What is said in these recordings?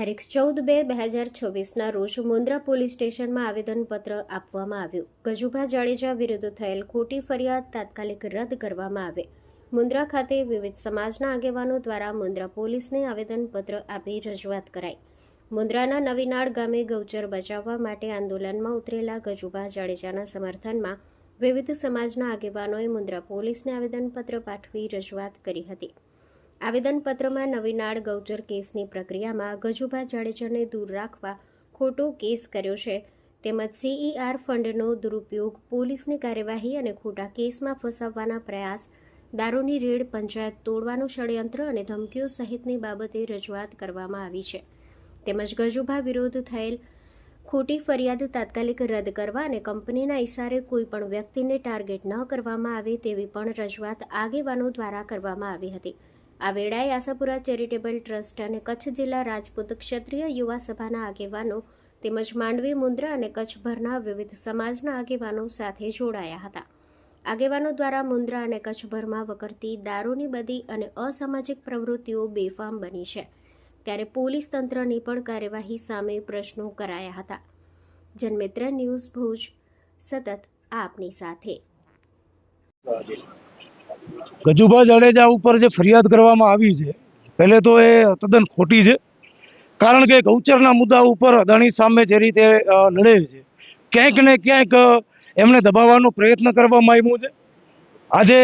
તારીખ 14/2/2026ના રોજ મુન્દ્રા પોલીસ સ્ટેશનમાં આવેદનપત્ર આપવામાં આવ્યું। ગજુભા જાડેજા વિરુદ્ધ થયેલ ખોટી ફરિયાદ તાત્કાલિક રદ કરવામાં આવે। મુન્દ્રા ખાતે વિવિધ સમાજના આગેવાનો દ્વારા મુન્દ્રા પોલીસને આવેદનપત્ર આપી રજૂઆત કરાઈ। મુન્દ્રાના નવીનાળ ગામે ગૌચર બચાવવા માટે આંદોલનમાં ઉતરેલા ગજુભા જાડેજાના સમર્થનમાં વિવિધ સમાજના આગેવાનોએ મુન્દ્રા પોલીસને આવેદનપત્ર પાઠવી રજૂઆત કરી હતી। આવેદનપત્રમાં નવીનાળ ગૌચર કેસની પ્રક્રિયામાં ગજુભા જાડેજાને દૂર રાખવા ખોટો કેસ કર્યો છે તેમજ CER ફંડનો દુરુપયોગ, પોલીસની કાર્યવાહી અને ખોટા કેસમાં ફસાવવાના પ્રયાસ, દારૂની રેડ, પંચાયત તોડવાનું ષડયંત્ર અને ધમકીઓ સહિતની બાબતે રજૂઆત કરવામાં આવી છે। તેમજ ગજુભા વિરુદ્ધ થયેલ ખોટી ફરિયાદ તાત્કાલિક રદ કરવા અને કંપનીના ઇશારે કોઈ પણ વ્યક્તિને ટાર્ગેટ ન કરવામાં આવે તેવી પણ રજૂઆત આગેવાનો દ્વારા કરવામાં આવી હતી। આ વેળાએ આશાપુરા ચેરિટેબલ ટ્રસ્ટ અને કચ્છ જિલ્લા રાજપૂત ક્ષત્રિય યુવા સભાના આગેવાનો તેમજ માંડવી, મુન્દ્રા અને કચ્છભરના વિવિધ સમાજના આગેવાનો સાથે જોડાયા હતા। આગેવાનો દ્વારા મુન્દ્રા અને કચ્છભરમાં વકરતી દારૂની બદી અને અસામાજિક પ્રવૃત્તિઓ બેફામ બની છે ત્યારે પોલીસ તંત્રની પણ કાર્યવાહી સામે પ્રશ્નો કરાયા હતા। જનમિત્ર ન્યૂઝ ભુજ સતત આપની સાથે। ગજુભા જાડેજા ઉપર જે ફરિયાદ કરવામાં આવી છે, પહેલે તો એ તદ્દન ખોટી છે, કારણ કે ગૌચરના મુદ્દા ઉપર અદાણી સામે જે રીતે લડે છે, ક્યાંક ને ક્યાંક એમને દબાવવાનો પ્રયત્ન કરવામાં આવ્યો છે। આજે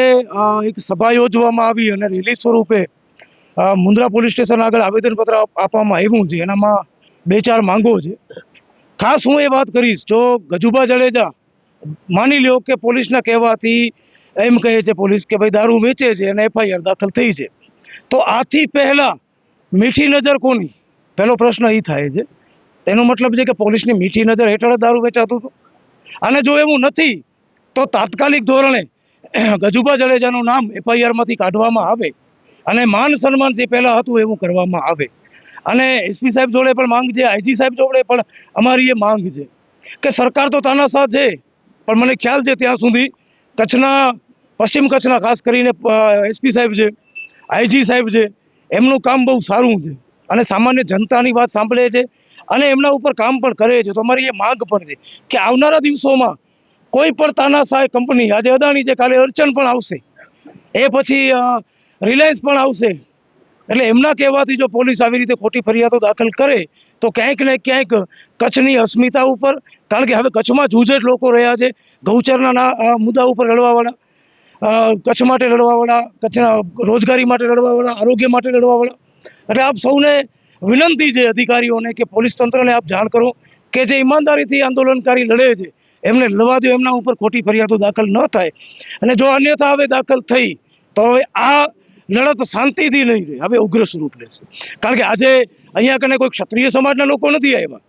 એક સભા યોજવામાં આવી અને રેલી સ્વરૂપે મુન્દ્રા પોલીસ સ્ટેશન આગળ આવેદનપત્ર આપવામાં આવ્યું છે। એનામાં 2-4 માંગો છે। ખાસ હું એ વાત કરીશ, જો ગજુભા જાડેજા માની લ્યો કે પોલીસના કહેવાથી એમ કહે છે પોલીસ કે ભાઈ દારૂ વેચે છે અને FIR દાખલ થઈ છે, તો આથી પહેલા મીઠી નજર કોની? પહેલો પ્રશ્ન એ થાય છે। એનો મતલબ છે કે પોલીસની મીઠી નજર હેઠળ દારૂ વેચાતું હતું। અને જો એવું નથી તો તાત્કાલિક ધોરણે ગજુભા જાડેજાનું નામ FIR માંથી કાઢવામાં આવે અને માન સન્માન જે પહેલા હતું એવું કરવામાં આવે। અને SP સાહેબ જોડે પણ માંગ છે, IG સાહેબ જોડે પણ અમારી એ માંગ છે કે સરકાર તો તાનાશાહ છે, પણ મને ખ્યાલ છે ત્યાં સુધી કચ્છના, પશ્ચિમ કચ્છના ખાસ કરીને SP સાહેબ છે, IG સાહેબ છે, એમનું કામ બહુ સારું છે અને સામાન્ય જનતાની વાત સાંભળે છે અને એમના ઉપર કામ પણ કરે છે। તો અમારી એ માંગ પણ છે કે આવનારા દિવસોમાં કોઈ પણ તાનાશાહ કંપની, આજે અદાણી છે, કાલે અર્ચન પણ આવશે, એ પછી રિલાયન્સ પણ આવશે, એટલે એમના કહેવાથી જો પોલીસ આવી રીતે ખોટી ફરિયાદો દાખલ કરે તો ક્યાંક ને ક્યાંક કચ્છની અસ્મિતા ઉપર, કારણ કે હવે કચ્છમાં જૂજ લોકો રહ્યા છે, ગૌચરના મુદ્દા ઉપર લડવાવાળા, કચ્છ માટે લડવાવાળા, કચ્છના રોજગારી માટે લડવાવાળા, આરોગ્ય માટે લડવાવાળા। એટલે આપ સૌને વિનંતી છે, અધિકારીઓને, કે પોલીસ તંત્રને આપ જાણ કરો કે જે ઈમાનદારીથી આંદોલનકારી લડે છે એમને લડવા દો, એમના ઉપર ખોટી ફરિયાદો દાખલ ન થાય। અને જો અન્યથા હવે દાખલ થઈ તો હવે આ લડત શાંતિથી નહીં રહે, હવે ઉગ્ર સ્વરૂપ લેશે। કારણ કે આજે અહીંયા કને કોઈ ક્ષત્રિય સમાજના લોકો નથી આવ્યા,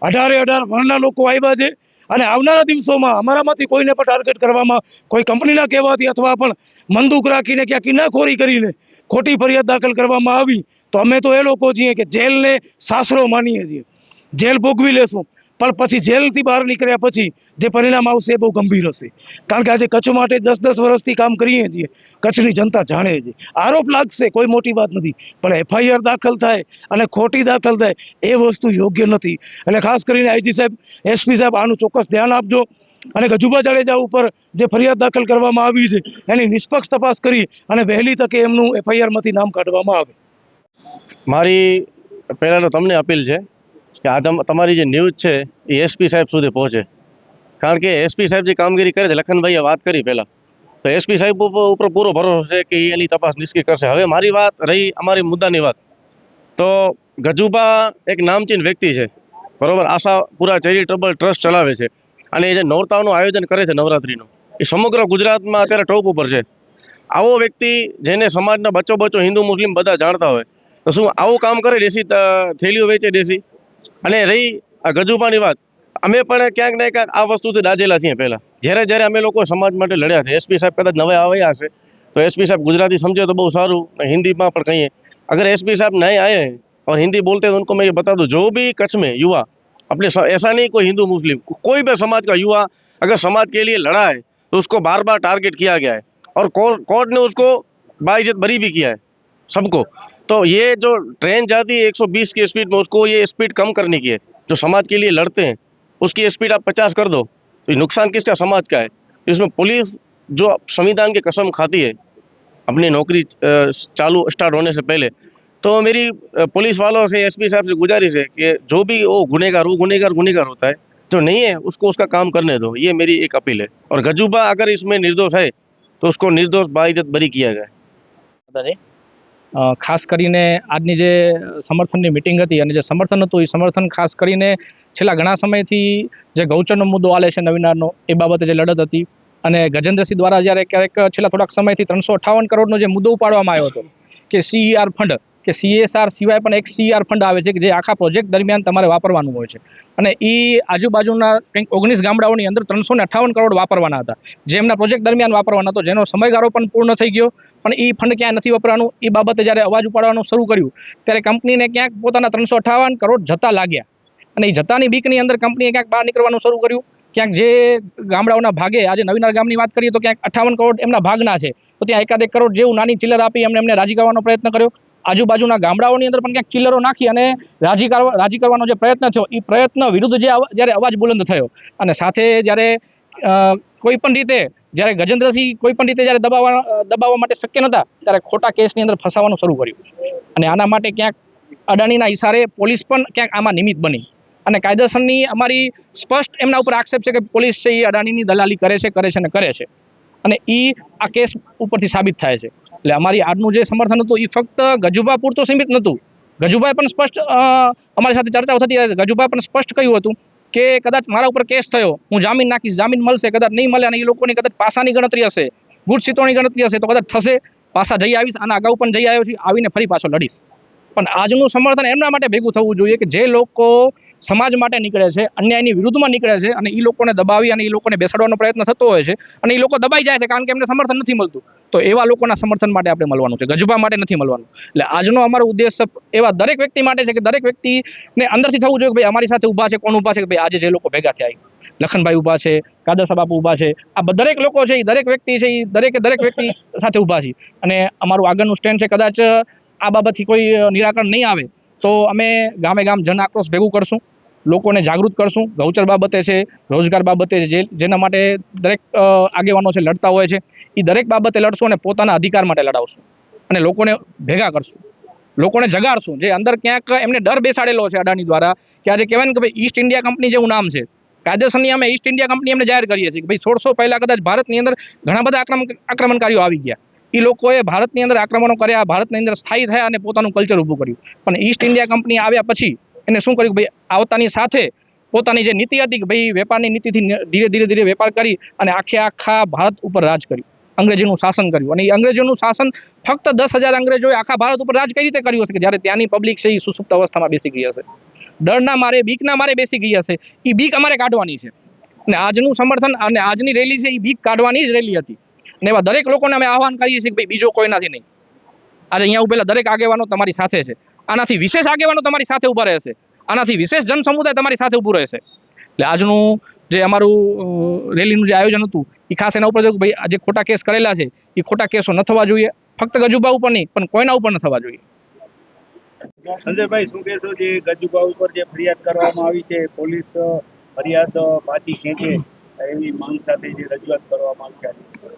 18 વર્ણના લોકો આવ્યા છે અને આવનારા દિવસોમાં અમારામાંથી કોઈને પણ ટાર્ગેટ કરવામાં, કોઈ કંપનીના કહેવાથી અથવા પણ મંદુક રાખીને ક્યાં કિનાખોરી કરીને ખોટી ફરિયાદ દાખલ કરવામાં આવી તો અમે તો એ લોકો છીએ કે જેલને સાસરો માનીએ છીએ, જેલ ભોગવી લેશું, પણ પછી જેલથી બહાર નીકળ્યા પછી જે પરિણામ આવશે એ બહુ ગંભીર હશે। કારણ કે આજે કચ્છ માટે 10-10 વર્ષથી કામ કરીએ છીએ, કચ્છની જનતા જાણે છે। આરોપ લાગશે, કોઈ મોટી વાત નથી, પણ FIR દાખલ થાય અને ખોટી દાખલ થાય એ વસ્તુ યોગ્ય નથી। એટલે ખાસ કરીને IG સાહેબ, SP સાહેબ આનું ચોક્કસ ધ્યાન આપજો અને ગજુભા જાડેજા ઉપર જે ફરિયાદ દાખલ કરવામાં આવી છે એની નિષ્પક્ષ તપાસ કરી અને વહેલી તકે એમનું FIR માંથી નામ કાઢવામાં આવે। મારી પહેલાં તો તમને અપીલ છે કે આ તમારી જે ન્યૂઝ છે એ SP સાહેબ સુધી પહોંચે, કારણ કે SP સાહેબ જે કામગીરી કરે છે, લખનભાઈએ વાત કરી પહેલાં, તો SP સાહેબ ઉપર પૂરો ભરોસો છે કે એની તપાસ નિશ્ચિત કરશે। હવે મારી વાત રહી, અમારી મુદ્દાની વાત, તો ગજુભા એક નામચીન વ્યક્તિ છે, બરોબર, આશાપુરા ચેરિટેબલ ટ્રસ્ટ ચલાવે છે અને એ જે નોરતાનું આયોજન કરે છે નવરાત્રિનું, એ સમગ્ર ગુજરાતમાં અત્યારે ટોપ ઉપર છે। આવો વ્યક્તિ જેને સમાજના બચ્ચો હિન્દુ મુસ્લિમ બધા જાણતા હોય તો શું આવું કામ કરે? દેશી થેલીઓ વેચે દેશી। અને રહી આ ગજુભાની વાત, અમે પણ ક્યાંક ને ક્યાંક આ વસ્તુથી દાઝેલા છીએ। પહેલાં જ્યારે અમે લોકો સમાજ માટે લડ્યા છે, SP સાહેબ કદાચ નવા આવ્યા હશે તો SP સાહેબ ગુજરાતી સમझे तो बहुत सारू, हिंदी में पर कहिए अगर SP साहब नए आए हैं और हिंदी बोलते हैं तो उनको मैं ये बता दूं, जो भी कच्छ में युवा अपने, ऐसा नहीं कोई हिंदू मुस्लिम, कोई भी समाज का युवा अगर समाज के लिए लड़ा है तो उसको बार बार टारगेट किया गया है और कोर्ट ने उसको बाइज्जत बरी भी किया है सबको। तो ये जो ट्रेन जाती है 120 की स्पीड में, उसको ये स्पीड कम करने की है। जो समाज के लिए लड़ते हैं उसकी स्पीड आप 50 कर दो, तो ये नुकसान किसका, समाज का है। इसमें पुलिस जो संविधान की कसम खाती है अपनी नौकरी चालू स्टार्ट होने से पहले, तो मेरी पुलिस वालों से, एसपी साहब से गुजारिश है कि जो भी वो गुनहगार होता है, जो नहीं है उसको उसका काम करने दो। ये मेरी एक अपील है। और गजूबा अगर इसमें निर्दोष है तो उसको निर्दोष बाइज्जत बरी किया जाए। ખાસ કરીને આજની જે સમર્થનની મિટિંગ હતી અને જે સમર્થન હતું એ સમર્થન ખાસ કરીને છેલ્લા ઘણા સમયથી જે ગૌચરનો મુદ્દો આલે છે નવીનારનો, એ બાબતે જે લડત હતી અને ગજેન્દ્રસિંહ દ્વારા જ્યારે ક્યારેક છેલ્લા થોડાક સમયથી 358 કરોડનો જે મુદ્દો ઉપાડવામાં આવ્યો હતો કે સીઈઆર ફંડ કે સીએસઆર સિવાય પણ એક સીઈઆર ફંડ આવે છે કે જે આખા પ્રોજેક્ટ દરમિયાન તમારે વાપરવાનું હોય છે, અને એ આજુબાજુના કંઈક 19 ગામડાઓની અંદર 358 કરોડ વાપરવાના હતા, જે એમના પ્રોજેક્ટ દરમિયાન વાપરવાના હતો, જેનો સમયગાળો પણ પૂર્ણ થઈ ગયો, પણ એ ફંડ ક્યાં નથી વપરાવાનું એ બાબતે જ્યારે અવાજ ઉપાડવાનું શરૂ કર્યું ત્યારે કંપનીને ક્યાંક પોતાના 358 કરોડ જતા લાગ્યા, અને એ જતાની બીકની અંદર કંપનીએ ક્યાંક બહાર નીકળવાનું શરૂ કર્યું. ક્યાંક જે ગામડાઓના ભાગે, આજે નવીનાર ગામની વાત કરીએ તો ક્યાંક 58 કરોડ એમના ભાગના છે, તો ત્યાં એકાદ એક કરોડ જેવું નાની ચિલ્લર આપી એમને રાજી કરવાનો પ્રયત્ન કર્યો. આજુબાજુના ગામડાઓની અંદર પણ ક્યાંક ચિલ્લરો નાખી અને રાજી કરવાનો જે પ્રયત્ન થયો, એ પ્રયત્ન વિરુદ્ધ જ્યારે અવાજ બુલંદ થયો અને સાથે જ્યારે કોઈ પણ રીતે જ્યારે ગજેન્દ્રસિંહ કોઈ પણ રીતે જ્યારે દબાવવા માટે શક્ય નહોતા ત્યારે ખોટા કેસની અંદર ફસાવાનું શરૂ કર્યું, અને આના માટે ક્યાંક અદાણીના ઇશારે પોલીસ પણ ક્યાંક આમાં નિમિત્ત બની, અને કાયદેસરની અમારી સ્પષ્ટ એમના ઉપર આક્ષેપ છે કે પોલીસ છે એ અદાણીની દલાલી કરે છે, અને એ આ કેસ ઉપરથી સાબિત થાય છે. એટલે અમારી આજનું જે સમર્થન હતું એ ફક્ત ગજુભા પૂરતું સીમિત નહોતું. ગજુભાએ પણ સ્પષ્ટ અમારી સાથે ચર્ચાઓ થતી, ગજુભાએ પણ સ્પષ્ટ કહ્યું હતું કે કદાચ મારા ઉપર કેસ થયો, હું જામીન નાખીશ, જામીન મળશે, કદાચ નહીં મળે, અને એ લોકોની કદાચ પાસાની ગણતરી હશે, ગુજસીતોની ગણતરી હશે, તો કદાચ થશે, પાસા જઈ આવીશ, આના અગાઉ પણ જઈ આવ્યો છું, આવીને ફરી પાછો લડીશ. પણ આજનું સમર્થન એમના માટે ભેગું થવું જોઈએ કે જે લોકો સમાજ માટે નીકળે છે, અન્યાયની વિરુદ્ધમાં નીકળે છે, અને એ લોકોને દબાવી અને એ લોકોને બેસાડવાનો પ્રયત્ન થતો હોય છે, અને એ લોકો દબાઈ જાય છે કારણ કે એમને સમર્થન નથી મળતું, તો એવા લોકોના સમર્થન માટે આપણે મળવાનું છે, ગજુભા માટે નથી મળવાનું. એટલે આજનો અમારો ઉદ્દેશ એવા દરેક વ્યક્તિ માટે છે કે દરેક વ્યક્તિને અંદરથી થવું જોઈએ કે ભાઈ અમારી સાથે ઊભા છે. કોણ ઊભા છે? કે ભાઈ આજે જે લોકો ભેગા થયા, લખનભાઈ ઊભા છે, કાદરસા બાપુ ઊભા છે, આ દરેક લોકો છે, એ દરેક વ્યક્તિ છે, એ દરેક વ્યક્તિ સાથે ઊભા છે, અને અમારું આગળનું સ્ટેન્ડ છે. કદાચ આ બાબતથી કોઈ નિરાકરણ નહીં આવે તો અમે ગામે ગામ જન આક્રોશ ભેગું કરશું, લોકોને જાગૃત કરશું, ગૌચર બાબતે છે, રોજગાર બાબતે છે, જેના માટે દરેક આગેવાનો છે લડતા હોય છે, એ દરેક બાબતે લડશું અને પોતાના અધિકાર માટે લડાવશું, અને લોકોને ભેગા કરશું, લોકોને જગાડશું. જે અંદર ક્યાંક એમને ડર બેસાડેલો છે અદાણી દ્વારા, કે આજે કહેવાય ને કે ભાઈ ઈસ્ટ ઇન્ડિયા કંપની જેવું નામ છે, કાયદેસરની અમે ઈસ્ટ ઇન્ડિયા કંપની એમને જાહેર કરીએ છીએ કે ભાઈ 1600 પહેલા કદાચ ભારતની અંદર ઘણા બધા આક્રમણકારીઓ આવી ગયા, એ લોકોએ ભારતની અંદર આક્રમણો કર્યા, ભારતની અંદર સ્થાયી થયા અને પોતાનું કલ્ચર ઊભું કર્યું, પણ ઈસ્ટ ઇન્ડિયા કંપની આવ્યા પછી એને શું કર્યું? ભાઈ આવતાની સાથે પોતાની જે નીતિ હતી કે ભાઈ વેપારની નીતિથી ધીરે વેપાર કરી અને આખા ભારત ઉપર રાજ કર્યું, અંગ્રેજીનું શાસન કર્યું, અને એ અંગ્રેજોનું શાસન ફક્ત 10,000 અંગ્રેજોએ આખા ભારત ઉપર રાજ કઈ રીતે કર્યું હશે કે જ્યારે ત્યાંની પબ્લિક છે એ સુસુપ્ત અવસ્થામાં બેસી ગઈ હશે, ડરના મારે, બીકના મારે બેસી ગઈ હશે. એ બીક અમારે કાઢવાની છે, અને આજનું સમર્થન અને આજની રેલી છે એ બીક કાઢવાની જ રેલી હતી, અને એવા દરેક લોકોને અમે આહવાન કરીએ છીએ કે ભાઈ બીજો કોઈનાથી નહીં. આજે અહીંયા ઉભેલા દરેક આગેવાનો તમારી સાથે છે, આનાથી વિશેષ આગેવાનો તમારી સાથે ઊભા રહેશે, આનાથી વિશેષ જન સમુદાય તમારી સાથે ઊભું રહેશે. એટલે આજનું જે અમારું રેલીનું જે આયોજન હતું એ ખાસ એના ઉપર ભાઈ આ જે ખોટા કેસ કરેલા છે એ ખોટા કેસો ન થવા જોઈએ, ફક્ત ગજુભા ઉપર નહીં પણ કોઈના ઉપર ન થવા જોઈએ. સંજયભાઈ, શું કહેશો જે ગજુભા ઉપર જે ફરિયાદ કરવામાં આવી છે, પોલીસ ફરિયાદ પાછી ખેંચે એવી માંગ સાથે જે રજૂઆત કરવામાં આવી છે?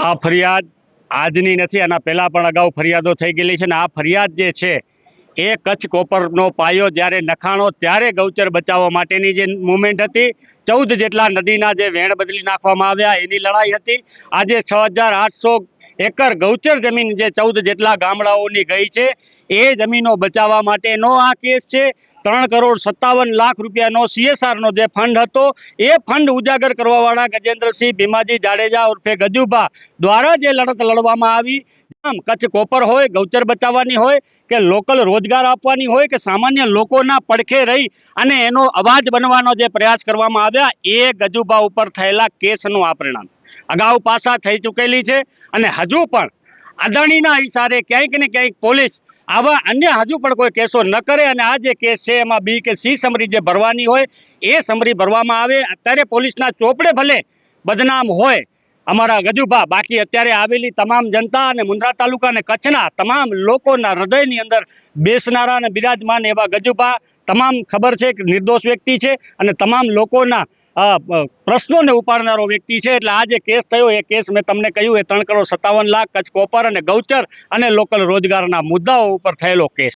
આ ફરિયાદ આજની નથી, આના પહેલાં પણ અગાઉ ફરિયાદો થઈ ગયેલી છે, ને આ ફરિયાદ જે છે એ કચ્છ કોપરનો પાયો જ્યારે નખાણો ત્યારે ગૌચર બચાવવા માટેની જે મુવમેન્ટ હતી, 14 જેટલા નદીના જે વેણ બદલી નાખવામાં આવ્યા એની લડાઈ હતી. આજે 6,800 એકર ગૌચર જમીન જે 14 જેટલા ગામડાઓની ગઈ છે એ જમીનો બચાવવા માટેનો આ કેસ છે. 3,57 લાખ રૂપિયાનો CSRનો જે ફંડ હતો એ ફંડ ઉજાગર કરવાવાળા ગજેન્દ્રસિંહ ભીમાજી જાડેજા ઉર્ફે ગજુભા દ્વારા જે લડત લડવામાં આવી, કચ્છ કોપર હોય, ગૌચર બચાવવાની હોય કે લોકલ રોજગાર આપવાની હોય કે સામાન્ય લોકોના પડખે રહી અને એનો અવાજ બનવાનો જે પ્રયાસ કરવામાં આવ્યા, એ ગજુભા ઉપર થયેલા કેસનું આ પરિણામ. અગાઉ પાસા થઈ ચૂકેલી છે, અને હજુ પણ અદાણીના ઇશારે ક્યાંક ને ક્યાંક પોલીસ આવા અન્ય હજુ પણ કોઈ કેસો ન કરે, અને આ જે કેસ છે એમાં B કે C સમરી જે ભરવાની હોય એ સમરી ભરવામાં આવે. અત્યારે પોલીસના ચોપડે ભલે બદનામ હોય અમારા ગજુભા, બાકી અત્યારે આવેલી તમામ જનતા અને મુન્દ્રા તાલુકા અને કચ્છના તમામ લોકોના હૃદયની અંદર બેસનારા અને બિરાજમાન એવા ગજુભા તમામ ખબર છે કે નિર્દોષ વ્યક્તિ છે અને તમામ લોકોના પ્રશ્નોને ઉપાડનારો વ્યક્તિ છે. એટલે આ જે કેસ થયો એ કેસ મેં તમને કહ્યું એ 3,57,00,000 કચ્છ કોપર અને ગૌચર અને લોકલ રોજગારના મુદ્દાઓ ઉપર થયેલો કેસ.